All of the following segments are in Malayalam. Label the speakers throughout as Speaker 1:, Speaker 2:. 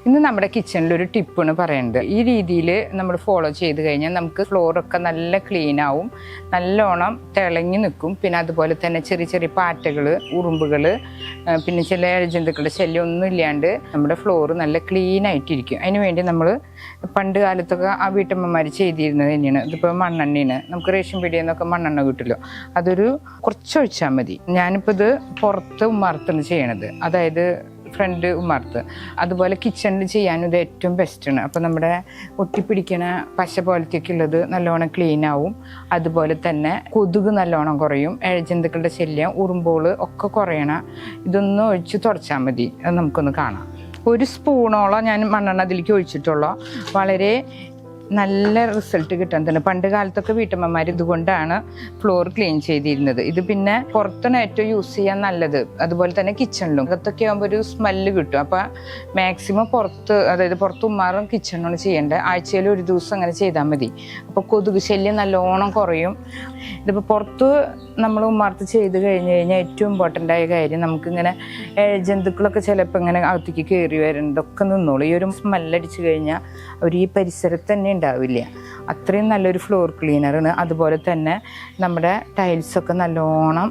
Speaker 1: ഇന്ന് നമ്മുടെ കിച്ചണിൽ ഒരു ടിപ്പാണ് പറയുന്നത്. ഈ രീതിയിൽ നമ്മൾ ഫോളോ ചെയ്ത് കഴിഞ്ഞാൽ നമുക്ക് ഫ്ലോറൊക്കെ നല്ല ക്ലീൻ ആവും, നല്ലോണം തിളങ്ങി നിൽക്കും. പിന്നെ അതുപോലെ തന്നെ ചെറിയ ചെറിയ പാറ്റകൾ, ഉറുമ്പുകൾ, പിന്നെ ചില ഇഴജന്തുക്കളുടെ ശല്യം ഒന്നും ഇല്ലാണ്ട് നമ്മുടെ ഫ്ലോർ നല്ല ക്ലീൻ ആയിട്ടിരിക്കും. അതിന് വേണ്ടി നമ്മൾ പണ്ട് കാലത്തൊക്കെ ആ വീട്ടമ്മമാർ ചെയ്തിരുന്നത് തന്നെയാണ്. ഇതിപ്പോൾ മണ്ണെണ്ണയാണ്, നമുക്ക് റേഷൻ പീടികയിൽ നിന്നൊക്കെ മണ്ണെണ്ണ കിട്ടുമല്ലോ, അതൊരു കുറച്ചൊഴിച്ചാൽ മതി. ഞാനിപ്പോൾ ഇത് പുറത്ത് ഉമ്മർത്താണ് ചെയ്യണത്, അതായത് ഫ്രണ്ട് ഉമ്മർത്ത്. അതുപോലെ കിച്ചണിൽ ചെയ്യാനും ഇത് ഏറ്റവും ബെസ്റ്റാണ്. അപ്പോൾ നമ്മുടെ ഒട്ടിപ്പിടിക്കണ പശ പോലത്തെയൊക്കെ ഉള്ളത് നല്ലോണം ക്ലീൻ ആവും. അതുപോലെ തന്നെ കൊതുക് നല്ലോണം കുറയും, ഇഴജന്തുക്കളുടെ ശല്യം, ഉറുമ്പോൾ ഒക്കെ കുറയണം. ഇതൊന്ന് ഒഴിച്ച് തുടച്ചാൽ മതി. അത് നമുക്കൊന്ന് കാണാം. ഒരു സ്പൂണോളം ഞാൻ മണ്ണെണ്ണ അതിലേക്ക് ഒഴിച്ചിട്ടുള്ളൂ. വളരെ നല്ല റിസൾട്ട് കിട്ടാൻ തന്നെ. പണ്ട് കാലത്തൊക്കെ വീട്ടമ്മമാർ ഇതുകൊണ്ടാണ് ഫ്ലോർ ക്ലീൻ ചെയ്തിരുന്നത്. ഇത് പിന്നെ പുറത്താണ് ഏറ്റവും യൂസ് ചെയ്യാൻ നല്ലത്, അതുപോലെ തന്നെ കിച്ചണിലും. അകത്തൊക്കെ ആകുമ്പോൾ ഒരു സ്മെല്ല് കിട്ടും. അപ്പോൾ മാക്സിമം പുറത്ത്, അതായത് പുറത്ത് ഉമ്മാറും കിച്ചണിലാണ് ചെയ്യേണ്ടത്. ആഴ്ചയിൽ ഒരു ദിവസം അങ്ങനെ ചെയ്താൽ മതി. അപ്പോൾ കൊതുക് ശല്യം നല്ലോണം കുറയും. ഇതിപ്പോൾ പുറത്ത് നമ്മൾ ഉമ്മാർത്ത് ചെയ്ത് കഴിഞ്ഞ് കഴിഞ്ഞാൽ ഏറ്റവും ഇമ്പോർട്ടൻ്റ് ആയ കാര്യം, നമുക്കിങ്ങനെ ജന്തുക്കളൊക്കെ ചിലപ്പോൾ ഇങ്ങനെ അകത്തേക്ക് കയറി വരുന്നതൊക്കെ നിന്നോളൂ. ഈ ഒരു സ്മെല്ലടിച്ച് കഴിഞ്ഞാൽ അവർ ഈ പരിസരത്ത് തന്നെ ഉണ്ടാവില്ല. അത്രയും നല്ലൊരു ഫ്ലോർ ക്ലീനറാണ്. അതുപോലെ തന്നെ നമ്മുടെ ടൈൽസൊക്കെ നല്ലോണം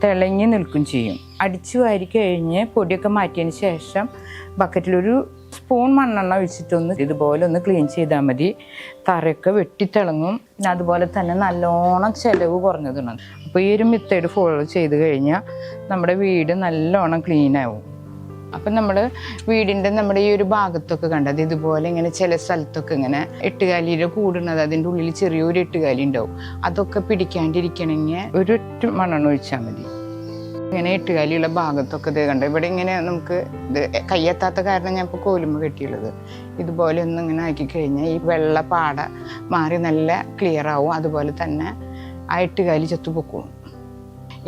Speaker 1: തിളങ്ങി നിൽക്കും ചെയ്യും. അടിച്ചു വാരി കഴിഞ്ഞ് പൊടിയൊക്കെ മാറ്റിയതിന് ശേഷം ബക്കറ്റിലൊരു സ്പൂൺ മണ്ണെണ്ണ ഒഴിച്ചിട്ടൊന്ന് ഇതുപോലെ ഒന്ന് ക്ലീൻ ചെയ്താൽ മതി. തറയൊക്കെ വെട്ടിത്തിളങ്ങും. പിന്നെ അതുപോലെ തന്നെ നല്ലോണം ചിലവ് കുറഞ്ഞതാണ്. അപ്പോൾ ഈ ഒരു മെത്തേഡ് ഫോളോ ചെയ്ത് കഴിഞ്ഞാൽ നമ്മുടെ വീട് നല്ലോണം ക്ലീൻ ആവും. അപ്പം നമ്മൾ വീടിൻ്റെ നമ്മുടെ ഈ ഒരു ഭാഗത്തൊക്കെ കണ്ടത് ഇതുപോലെ ഇങ്ങനെ ചില സ്ഥലത്തൊക്കെ ഇങ്ങനെ എട്ടുകാലിയുടെ കൂടുന്നത്, അതിൻ്റെ ഉള്ളിൽ ചെറിയൊരു എട്ടുകാലി ഉണ്ടാവും. അതൊക്കെ പിടിക്കാണ്ടിരിക്കണമെങ്കിൽ ഒരൊറ്റ മണ്ണെണ്ണ ഒഴിച്ചാൽ മതി. ഇങ്ങനെ എട്ടുകാലിയുള്ള ഭാഗത്തൊക്കെ ഇത് കണ്ട ഇവിടെ ഇങ്ങനെ നമുക്ക് ഇത് കയ്യെത്താത്ത കാരണം ഞാൻ ഇപ്പോൾ കോലുമ്പ് കെട്ടിയുള്ളത്. ഇതുപോലെ ഒന്നും ഇങ്ങനെ ആക്കി കഴിഞ്ഞാൽ ഈ വെള്ള പാട മാറി നല്ല ക്ലിയർ ആവും. അതുപോലെ തന്നെ ആ എട്ടുകാലി ചത്തുപൊക്കും.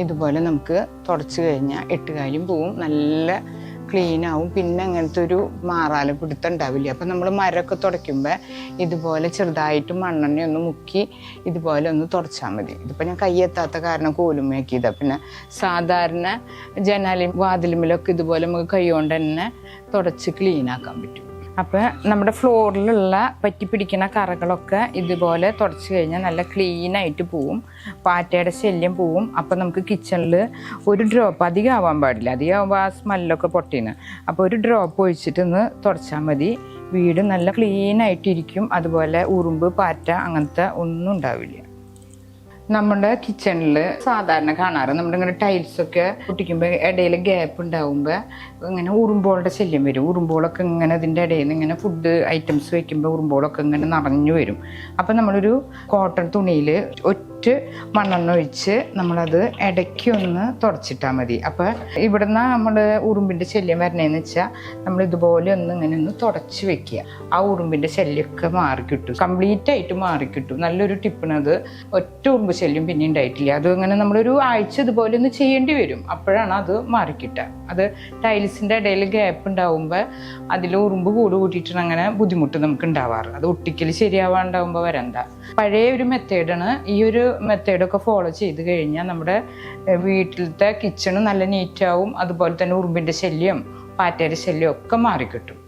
Speaker 1: ഇതുപോലെ നമുക്ക് തുടച്ച് കഴിഞ്ഞാൽ എട്ടുകാലിയും പോവും, നല്ല ക്ലീൻ ആവും. പിന്നെ അങ്ങനത്തെ ഒരു മാറാല പിടുത്തം ഉണ്ടാവില്ല. അപ്പം നമ്മൾ മരമൊക്കെ തുടയ്ക്കുമ്പോൾ ഇതുപോലെ ചെറുതായിട്ട് മണ്ണെണ്ണ ഒന്ന് മുക്കി ഇതുപോലെ ഒന്ന് തുടച്ചാൽ മതി. ഇതിപ്പോൾ ഞാൻ കയ്യെത്താത്ത കാരണം കോലുമ്മയാക്കിയതാണ്. പിന്നെ സാധാരണ ജനാലും വാതിലുമിലൊക്കെ ഇതുപോലെ നമുക്ക് കൈ കൊണ്ട് തന്നെ തുടച്ച് ക്ലീൻ ആക്കാൻ പറ്റും. അപ്പോൾ നമ്മുടെ ഫ്ലോറിലുള്ള പറ്റിപ്പിടിക്കുന്ന കറകളൊക്കെ ഇതുപോലെ തുടച്ച് കഴിഞ്ഞാൽ നല്ല ക്ലീനായിട്ട് പോവും, പാറ്റയുടെ ശല്യം പോവും. അപ്പോൾ നമുക്ക് കിച്ചണിൽ ഒരു ഡ്രോപ്പ്, അധികം ആവാൻ പാടില്ല, അധികം ആകുമ്പോൾ ആ സ്മെല്ലൊക്കെ പൊട്ടിന്ന്. അപ്പോൾ ഒരു ഡ്രോപ്പ് ഒഴിച്ചിട്ടൊന്ന് തുടച്ചാൽ മതി. വീട് നല്ല ക്ലീനായിട്ടിരിക്കും. അതുപോലെ ഉറുമ്പ്, പാറ്റ അങ്ങനത്തെ ഒന്നും ഉണ്ടാവില്ല. നമ്മുടെ കിച്ചണിൽ സാധാരണ കാണാറ് നമ്മളിങ്ങനെ ടൈൽസൊക്കെ പൊട്ടിക്കുമ്പോൾ ഇടയിൽ ഗ്യാപ്പ് ഉണ്ടാകുമ്പോൾ ഇങ്ങനെ ഉറുമ്പോളുടെ ശല്യം വരും. ഉറുമ്പോളൊക്കെ ഇങ്ങനെ അതിൻ്റെ ഇടയിൽ നിന്ന് ഇങ്ങനെ ഫുഡ് ഐറ്റംസ് വയ്ക്കുമ്പോൾ ഉറുമ്പോളൊക്കെ ഇങ്ങനെ നിറഞ്ഞു വരും. അപ്പം നമ്മളൊരു കോട്ടൺ തുണിയിൽ ഒറ്റ മണ്ണെണ്ണ ഒഴിച്ച് നമ്മളത് ഇടയ്ക്ക് ഒന്ന് തുടച്ചിട്ടാൽ മതി. അപ്പോൾ ഇവിടുന്ന് നമ്മൾ ഉറുമ്പിൻ്റെ ശല്യം വരണേന്ന് വെച്ചാൽ നമ്മൾ ഇതുപോലെ ഒന്ന് ഇങ്ങനെ ഒന്ന് തുടച്ച് വെക്കുക. ആ ഉറുമ്പിൻ്റെ ശല്യമൊക്കെ മാറിക്കിട്ടും, കംപ്ലീറ്റ് ആയിട്ട് മാറിക്കിട്ടും. നല്ലൊരു ടിപ്പാണത്. ഒറ്റ ഉറുമ്പ് ശല്യം പിന്നെ ഉണ്ടായിട്ടില്ല. അത് അങ്ങനെ നമ്മളൊരു ആഴ്ച ഇതുപോലെ ഒന്ന് ചെയ്യേണ്ടി വരും, അപ്പോഴാണ് അത് മാറിക്കിട്ടുക. അത് ടൈൽസിൻ്റെ ഇടയിൽ ഗ്യാപ്പ് ഉണ്ടാവുമ്പോൾ അതിൽ ഉറുമ്പ് കൂട്ടിയിട്ടാണ് അങ്ങനെ ബുദ്ധിമുട്ട് നമുക്ക് ഉണ്ടാവാറ്. അത് ഒട്ടിക്കൽ ശരിയാവാണ്ടാവുമ്പോൾ വരണ്ട. പഴയ ഒരു മെത്തേഡാണ്. ഈ ഒരു മെത്തേഡൊക്കെ ഫോളോ ചെയ്ത് കഴിഞ്ഞാൽ നമ്മുടെ വീട്ടിലത്തെ കിച്ചണ് നല്ല നീറ്റാവും. അതുപോലെ തന്നെ ഉറുമ്പിൻ്റെ ശല്യം, പാറ്റയുടെ ശല്യം ഒക്കെ മാറിക്കിട്ടും.